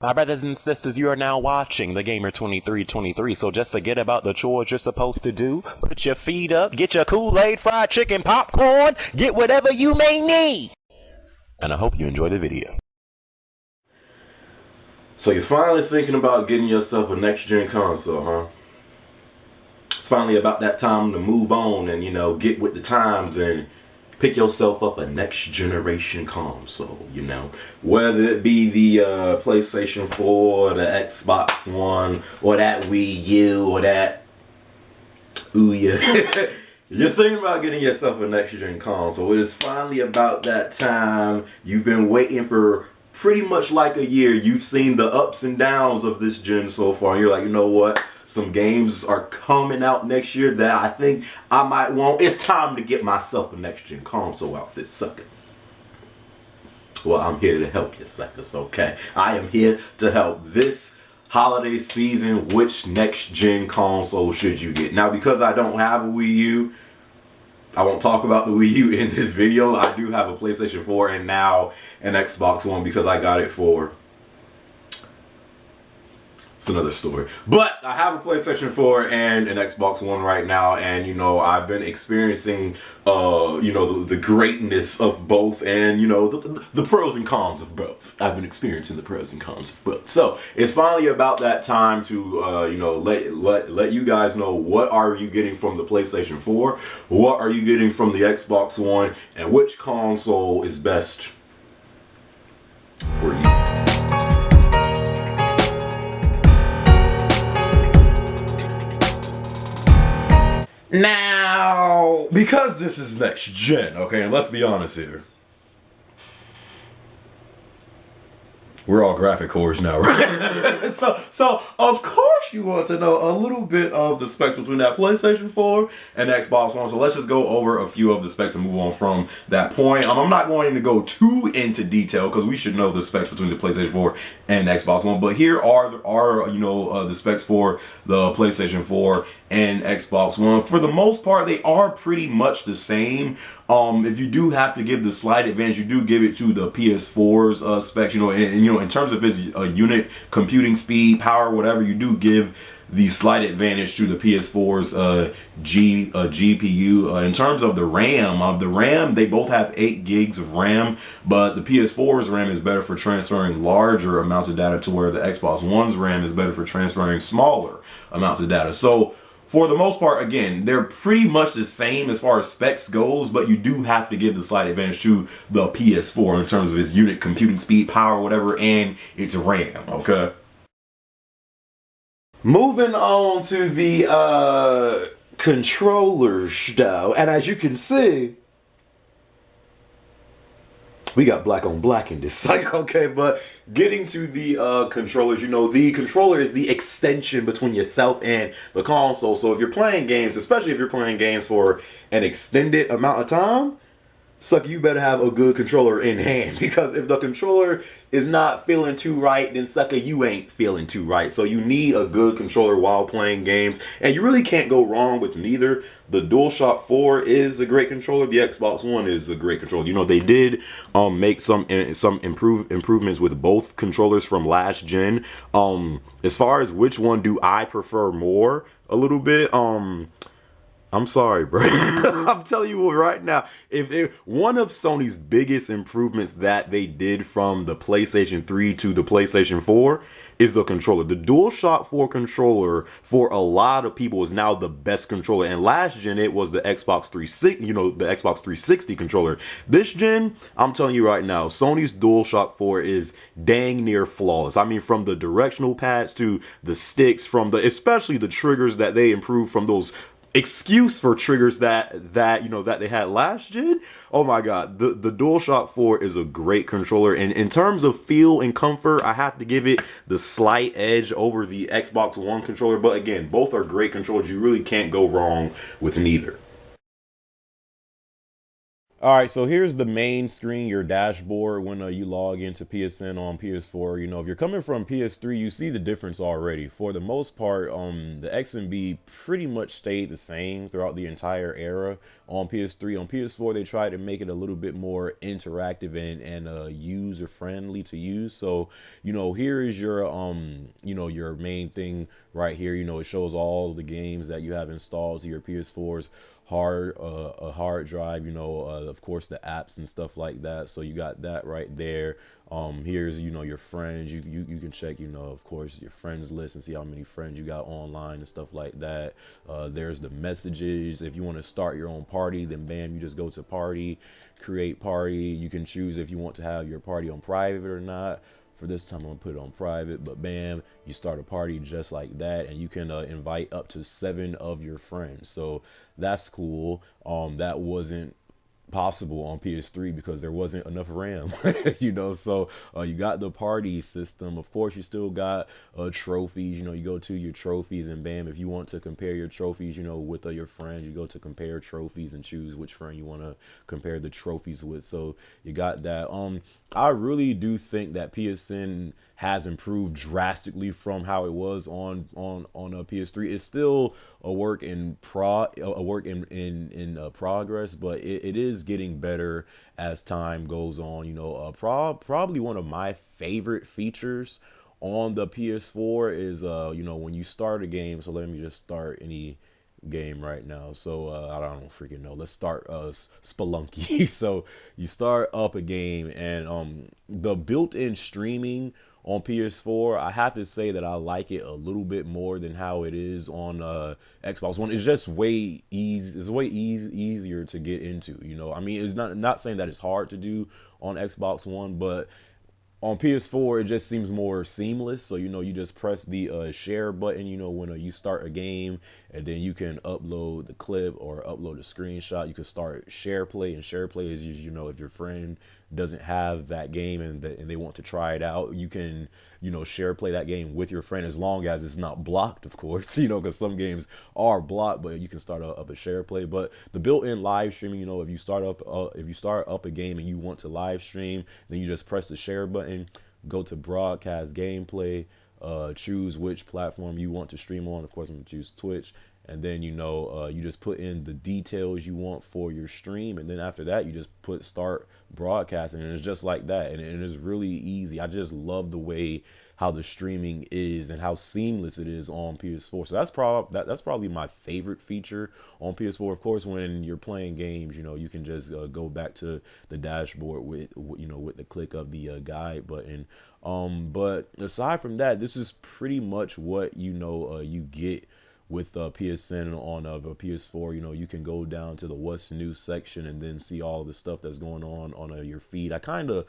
My brothers and sisters, you are now watching The Gamer 2323, so just forget about the chores you're supposed to do. Put your feet up, get your Kool-Aid, fried chicken, popcorn, get whatever you may need. And I hope you enjoy the video. So you're finally thinking about getting yourself a next-gen console, huh? It's finally about that time to move on and, get with the times and pick yourself up a next-generation console, Whether it be the PlayStation 4, the Xbox One, or that Wii U, or that Ouya. You're thinking about getting yourself a next-gen console. It is finally about that time. You've been waiting for pretty much like a year. You've seen the ups and downs of this gen so far. And you're like, you know what? Some games are coming out next year that I think I might want. It's time to get myself a next-gen console out this sucker. Well, I'm here to help you suckers, okay? I am here to help this holiday season. Which next-gen console should you get? Now, because I don't have a Wii U, I won't talk about the Wii U in this video. I do have a PlayStation 4 and now an Xbox One because I got it for... It's another story. But I have a PlayStation 4 and an Xbox One right now, and I've been experiencing the greatness of both, and the pros and cons of both. I've been experiencing the pros and cons of both. So it's finally about that time to let you guys know what are you getting from the PlayStation 4, what are you getting from the Xbox One, and which console is best for you. Now, because this is next gen, okay, and let's be honest here. We're all graphic cores now, right? so of course you want to know a little bit of the specs between that PlayStation 4 and Xbox One. So let's just go over a few of the specs and move on from that point. I'm not going to go too into detail because we should know the specs between the PlayStation 4 and Xbox One. But here are the specs for the PlayStation 4 and Xbox One. For the most part, they are pretty much the same. If you do have to give the slight advantage, you do give it to the PS4's specs. In terms of its unit computing speed, power, whatever, you do give the slight advantage to the PS4's GPU. In terms of the RAM, they both have 8 gigs of RAM, but the PS4's RAM is better for transferring larger amounts of data to where the Xbox One's RAM is better for transferring smaller amounts of data. So for the most part, again, they're pretty much the same as far as specs goes, but you do have to give the slight advantage to the PS4 in terms of its unit computing speed, power, whatever, and its RAM, okay? Moving on to the controllers, though, and as you can see, we got black on black in this cycle, okay? But getting to the controllers, the controller is the extension between yourself and the console. So if you're playing games, especially if you're playing games for an extended amount of time, sucker, you better have a good controller in hand, because if the controller is not feeling too right, then sucker, you ain't feeling too right. So you need a good controller while playing games, and you really can't go wrong with neither. The DualShock 4 is a great controller. The Xbox One is a great controller. They did make some improvements with both controllers from last gen. As far as which one do I prefer more, a little bit, I'm sorry, bro. I'm telling you what right now, if one of Sony's biggest improvements that they did from the PlayStation 3 to the PlayStation 4 is the controller. The DualShock 4 controller for a lot of people is now the best controller. And last gen it was the Xbox 360, the Xbox 360 controller. This gen, I'm telling you right now, Sony's DualShock 4 is dang near flawless. I mean, from the directional pads to the sticks, especially the triggers that they improved from those excuse for triggers that they had last gen. Oh my god, the DualShock 4 is a great controller, and in terms of feel and comfort, I have to give it the slight edge over the Xbox One controller. But again, both are great controllers. You really can't go wrong with neither. All right, so here's the main screen, your dashboard when you log into PSN on PS4. You know, if you're coming from PS3, you see the difference already. For the most part, the X and B pretty much stayed the same throughout the entire era on PS3. On PS4, they tried to make it a little bit more interactive and user friendly to use. So, you know, here is your you know, your main thing right here. You know, it shows all the games that you have installed to your PS4's a hard drive, you know, of course the apps and stuff like that. So you got that right there. Here's, you know, your friends. You can check, you know, of course, your friends list and see how many friends you got online and stuff like that. There's the messages. If you want to start your own party, then bam, you just go to party, create party. You can choose if you want to have your party on private or not. For this time, I'm gonna put it on private, but bam, you start a party just like that, and you can invite up to 7 of your friends. So that's cool. That wasn't possible on PS3 because there wasn't enough RAM, you know. So you got the party system. Of course, you still got trophies. You know, you go to your trophies, and bam, if you want to compare your trophies, you know, with your friends, you go to compare trophies and choose which friend you want to compare the trophies with. So you got that. I really do think that PSN has improved drastically from how it was on a PS3. It's still a work in progress, but it is getting better as time goes on. You know, probably one of my favorite features on the PS4 is you know, when you start a game. So let me just start any game right now. So I don't freaking know. Let's start Spelunky. So you start up a game, and the built-in streaming on PS4, I have to say that I like it a little bit more than how it is on Xbox One. It's just way easy. It's way easier to get into. You know, I mean, it's not saying that it's hard to do on Xbox One, but on PS4 it just seems more seamless. So, you know, you just press the share button, you know, when you start a game, and then you can upload the clip or upload a screenshot. You can start share play, and share play is, you know, if your friend doesn't have that game and they want to try it out, you can, you know, share play that game with your friend, as long as it's not blocked, of course, you know, because some games are blocked, but you can start up a share play. But the built-in live streaming, you know, if you start up a game and you want to live stream, then you just press the share button, go to broadcast gameplay, choose which platform you want to stream on. Of course, I'm gonna choose Twitch. And then, you know, you just put in the details you want for your stream, and then after that you just put start broadcasting, and it's just like that. And it is really easy. I just love the way how the streaming is and how seamless it is on PS4. So that's probably my favorite feature on PS4. Of course, when you're playing games, you know, you can just go back to the dashboard with, you know, with the click of the guide button. But aside from that, this is pretty much what, you know, you get with PSN on a PS4. You know, you can go down to the what's new section and then see all the stuff that's going on your feed. I kind of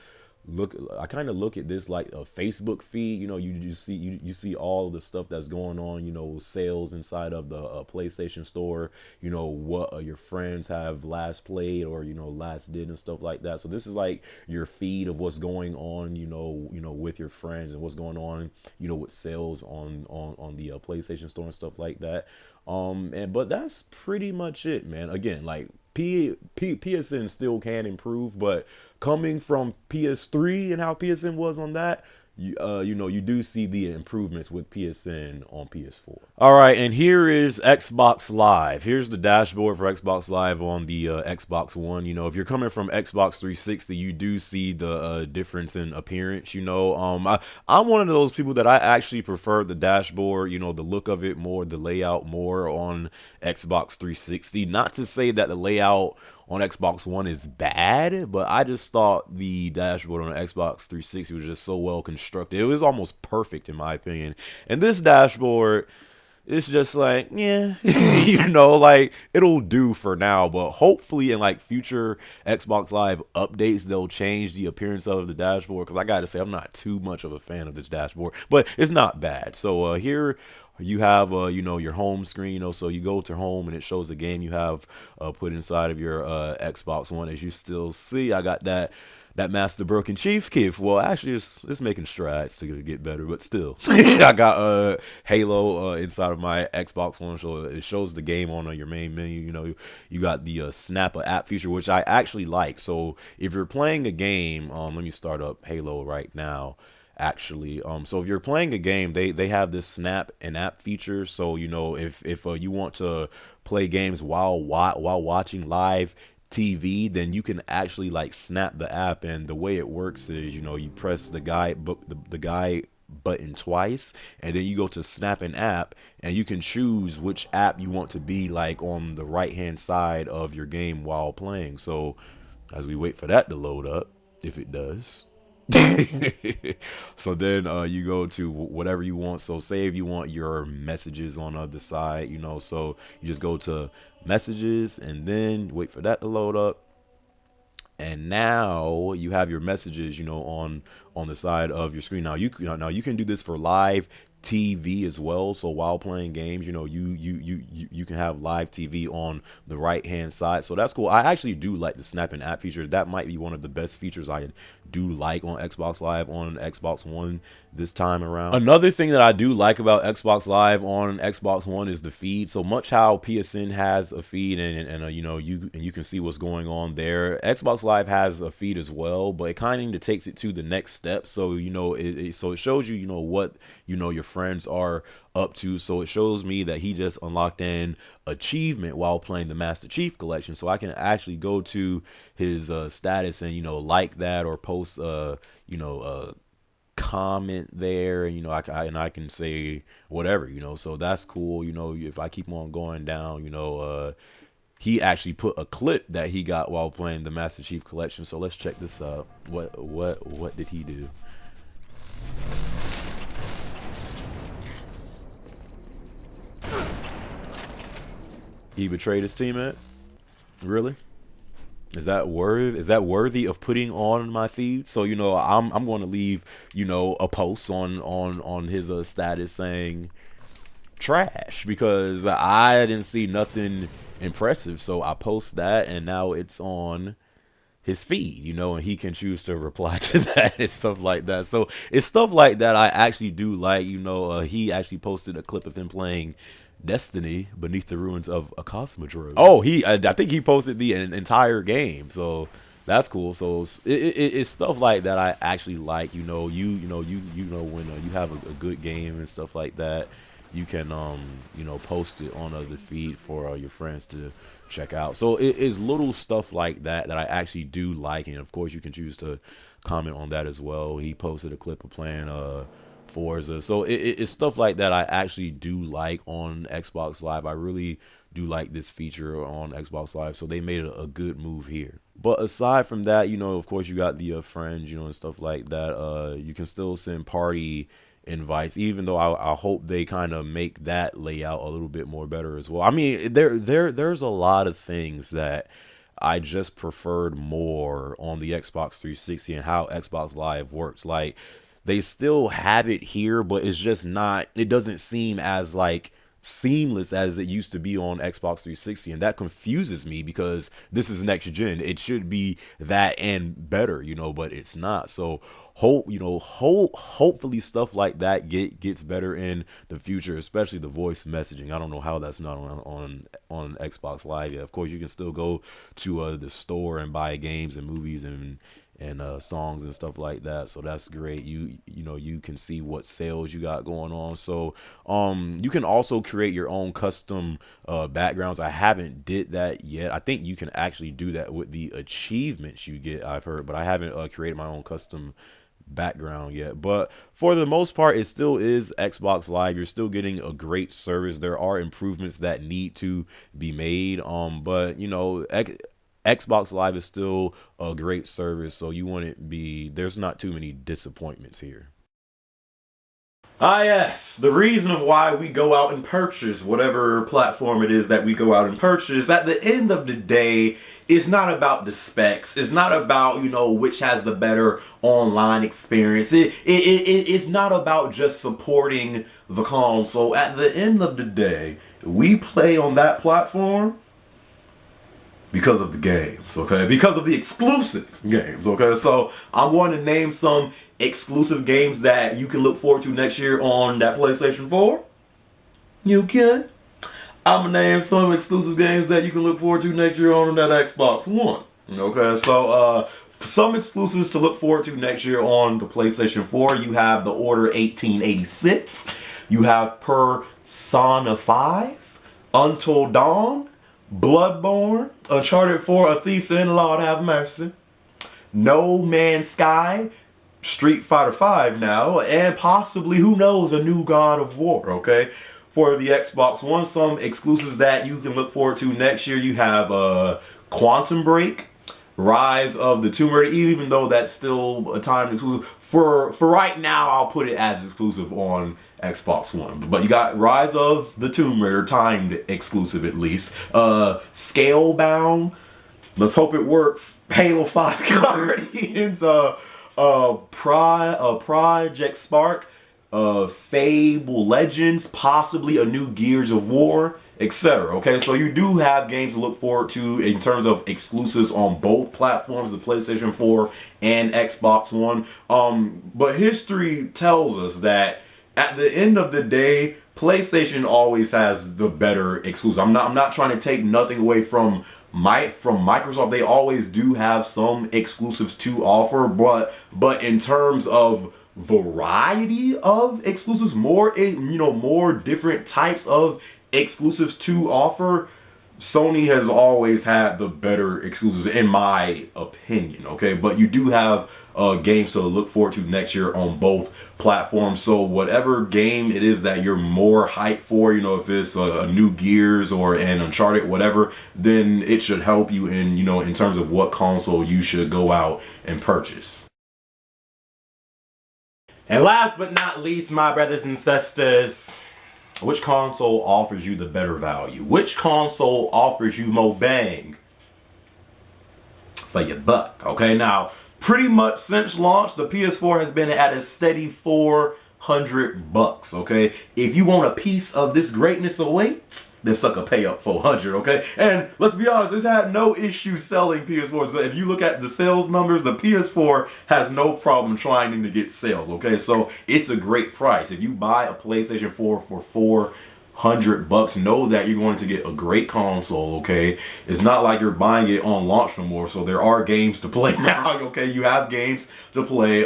look at this like a Facebook feed. You know, you see all the stuff that's going on, you know, sales inside of the PlayStation Store, you know, what your friends have last played or, you know, last did and stuff like that. So this is like your feed of what's going on, you know, with your friends and what's going on, you know, with sales on the PlayStation Store and stuff like that. But that's pretty much it, man. Again, like PSN still can improve, but coming from PS3 and how PSN was on that, you know, you do see the improvements with PSN on PS4. All right, and here is Xbox Live. Here's the dashboard for Xbox Live on the Xbox One. You know, if you're coming from Xbox 360, you do see the difference in appearance. You know, I'm one of those people that I actually prefer the dashboard, you know, the look of it more, the layout more on Xbox 360. Not to say that the layout on Xbox One is bad, but I just thought the dashboard on Xbox 360 was just so well constructed. It was almost perfect in my opinion. And this dashboard, it's just like, yeah, you know, like it'll do for now, but hopefully in like future Xbox Live updates, they'll change the appearance of the dashboard. Because I gotta say, I'm not too much of a fan of this dashboard, but it's not bad. So here you have you know, your home screen. You know, so you go to home and it shows the game you have put inside of your Xbox One. As you still see, I got that that Master Broken Chief Keef. Well, actually, it's making strides to get better, but still, I got Halo inside of my Xbox One, so it shows the game on your main menu. You know, you got the Snap a app feature, which I actually like. So if you're playing a game, let me start up Halo right now. Actually, so if you're playing a game, they have this snap and app feature. So you know, if you want to play games while watching live TV, then you can actually like snap the app. And the way it works is, you know, you press the guide button twice, and then you go to snap an app, and you can choose which app you want to be like on the right hand side of your game while playing. So as we wait for that to load up, if it does. So then you go to whatever you want. So say if you want your messages on the other side, you know, so you just go to messages and then wait for that to load up. And now you have your messages, you know, on the side of your screen. Now you can do this for live TV as well. So while playing games, you know, you can have live TV on the right hand side. So that's cool. I actually do like the snap and app feature. That might be one of the best features I do like on Xbox Live on Xbox One this time around. Another thing that I do like about Xbox Live on Xbox One is the feed. So much how PSN has a feed and you know, you can see what's going on there. Xbox Live has a feed as well, but it kind of takes it to the next step. So you know, it shows you, you know, what, you know, your friends are up to. So it shows me that he just unlocked an achievement while playing the Master Chief Collection. So I can actually go to his status and, you know, like that or post you know, comment there, and you know, I can say whatever, you know. So that's cool. You know, if I keep on going down, you know, he actually put a clip that he got while playing the Master Chief Collection. So let's check this out. What did he do? He betrayed his teammate? Really? Is that worthy of putting on my feed? So you know, I'm going to leave, you know, a post on his status saying trash, because I didn't see nothing impressive. So I post that, and now it's on his feed, you know, and he can choose to reply to that and stuff like that. So it's stuff like that I actually do like. You know, he actually posted a clip of him playing Destiny beneath the ruins of a Cosmodrome. Oh, I think he posted the entire game, so that's cool. So it's stuff like that I actually like. You know, you know when you have a good game and stuff like that, you can you know, post it on the feed for your friends to check out. So it is little stuff like that that I actually do like, and of course you can choose to comment on that as well. He posted a clip of playing Forza. So it's stuff like that I actually do like on Xbox Live. I really do like this feature on Xbox Live, so they made a good move here. But aside from that, you know, of course you got the friends, you know, and stuff like that. You can still send party invites, even though I hope they kind of make that layout a little bit more better as well. I mean, there's a lot of things that I just preferred more on the Xbox 360 and how Xbox Live works. Like, they still have it here, but it's just not, it doesn't seem as like seamless as it used to be on Xbox 360, and that confuses me because this is next gen. It should be that and better, you know, but it's not. So hopefully stuff like that gets better in the future, especially the voice messaging. I don't know how that's not on Xbox Live yet. Of course, you can still go to the store and buy games and movies and songs and stuff like that, so that's great. You know, you can see what sales you got going on. So you can also create your own custom backgrounds. I haven't did that yet. I think you can actually do that with the achievements you get, I've heard, but I haven't created my own custom background yet. But for the most part, it still is Xbox Live. You're still getting a great service. There are improvements that need to be made, but you know, Xbox Live is still a great service, so there's not too many disappointments here. Ah, yes, the reason of why we go out and purchase whatever platform it is that we go out and purchase, at the end of the day, is not about the specs. It's not about, you know, which has the better online experience. It's not about just supporting the console. At the end of the day, we play on that platform. because of the games, okay? Because of the exclusive games, okay? So I'm going to name some exclusive games that you can look forward to next year on that PlayStation 4. You can. I'm gonna name some exclusive games that you can look forward to next year on that Xbox One. Okay, so some exclusives to look forward to next year on the PlayStation 4. You have The Order 1886. You have Persona 5, Until Dawn, Bloodborne, Uncharted 4, A Thief's End, Lord have mercy, No Man's Sky, Street Fighter 5 now, and possibly, who knows, a new God of War, okay? For the Xbox One, some exclusives that you can look forward to next year, you have Quantum Break, Rise of the Tomb Raider, even though that's still a timed exclusive. For right now, I'll put it as exclusive on Xbox One. But you got Rise of the Tomb Raider, timed exclusive at least. Scalebound, let's hope it works. Halo 5 Guardians, Project Spark, Fable Legends, possibly a new Gears of War, etc. Okay, so you do have games to look forward to in terms of exclusives on both platforms, the PlayStation 4 and Xbox One. But history tells us that at the end of the day, PlayStation always has the better exclusive. I'm not trying to take nothing away from Microsoft. They always do have some exclusives to offer, but in terms of variety of exclusives, more different types of exclusives to offer, Sony has always had the better exclusives in my opinion, okay? But you do have games to look forward to next year on both platforms. So whatever game it is that you're more hyped for, if it's a new Gears or an Uncharted, whatever, then it should help you in terms of what console you should go out and purchase. And last but not least, my brothers and sisters, which console offers you the better value? Which console offers you more bang for your buck? Okay, now, pretty much since launch, the PS4 has been at a steady $400. Okay, if you want a piece of this greatness awaits, then sucker pay up $400. Okay, and let's be honest, it's had no issue selling PS4s. So if you look at the sales numbers, the PS4 has no problem trying to get sales. Okay, so it's a great price. If you buy a PlayStation 4 for $400, know that you're going to get a great console. Okay, it's not like you're buying it on launch no more. So there are games to play now. Okay, you have games to play.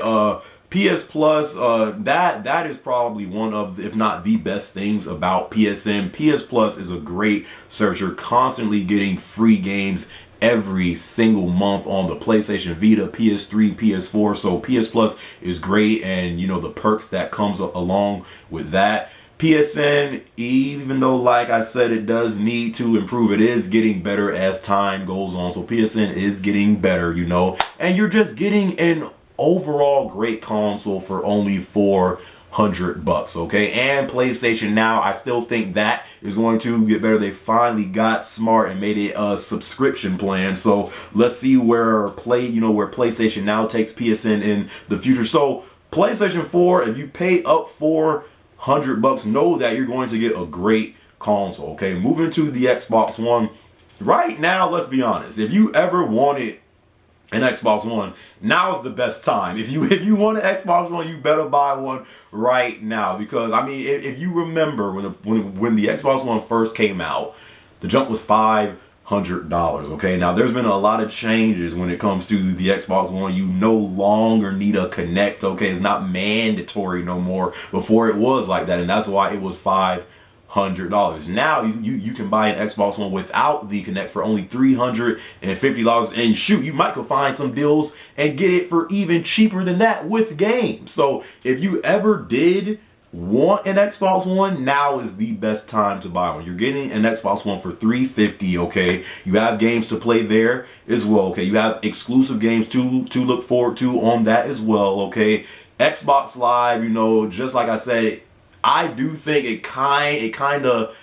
PS Plus, that is probably one of, if not the best things about PSN. PS Plus is a great service. You're constantly getting free games every single month on the PlayStation Vita, PS3, PS4. So PS Plus is great, and the perks that comes along with that. PSN, even though, like I said, it does need to improve, it is getting better as time goes on. So PSN is getting better, and you're just getting an overall great console for only $400, okay? And PlayStation Now, I still think that is going to get better. They finally got smart and made it a subscription plan. So let's see where PlayStation Now takes PSN in the future. So PlayStation 4, if you pay up $400, know that you're going to get a great console, okay? Moving to the Xbox One, right now, let's be honest, if you ever wanted an Xbox One, now's the best time. If you want an Xbox One, you better buy one right now, because I mean, if you remember when the Xbox One first came out, the jump was $500. Okay, now there's been a lot of changes when it comes to the Xbox One. You no longer need a Kinect. Okay, it's not mandatory no more. Before it was like that, and that's why it was $500. Now you can buy an Xbox One without the Kinect for only $350, and shoot, you might go find some deals and get it for even cheaper than that with games. So if you ever did want an Xbox One, now is the best time to buy one. You're getting an Xbox One for $350. Okay, you have games to play there as well. Okay, you have exclusive games to look forward to on that as well. Okay, Xbox Live, just like I said, I do think it kind of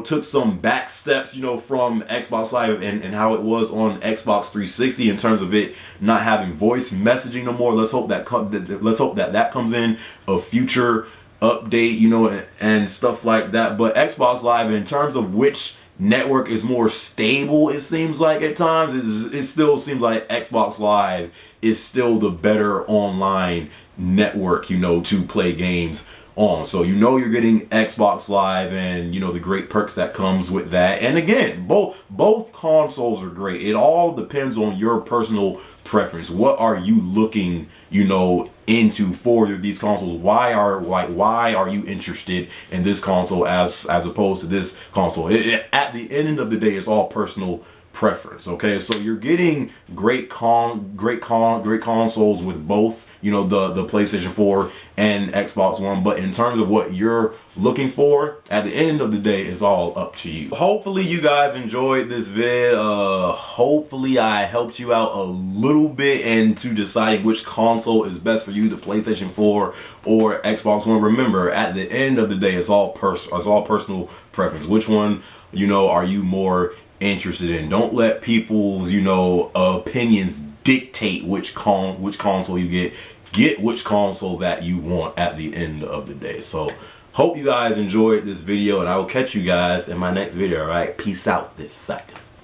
took some back steps from Xbox Live and how it was on Xbox 360 in terms of it not having voice messaging no more. Let's hope that comes in a future update, and stuff like that. But Xbox Live, in terms of which network is more stable, it seems like at times. It still seems like Xbox Live is still the better online network, you know, to play games on. So you know you're getting Xbox Live and, you know, the great perks that comes with that. And again, both consoles are great. It all depends on your personal preference. What are you looking, you know, into for these consoles? Why are you interested in this console as opposed to this console? At the end of the day, it's all personal preference. Okay, so you're getting great consoles with both, you know, the PlayStation 4 and Xbox One. But in terms of what you're looking for, at the end of the day, it's all up to you. Hopefully you guys enjoyed this vid. Hopefully I helped you out a little bit into deciding which console is best for you, the PlayStation 4 or Xbox One. Remember, at the end of the day, it's all personal preference. Which one, you know, are you more interested in? Don't let people's, you know, opinions dictate which console you get. Get which console that you want at the end of the day. So hope you guys enjoyed this video, and I will catch you guys in my next video. All right, peace out, this sucker.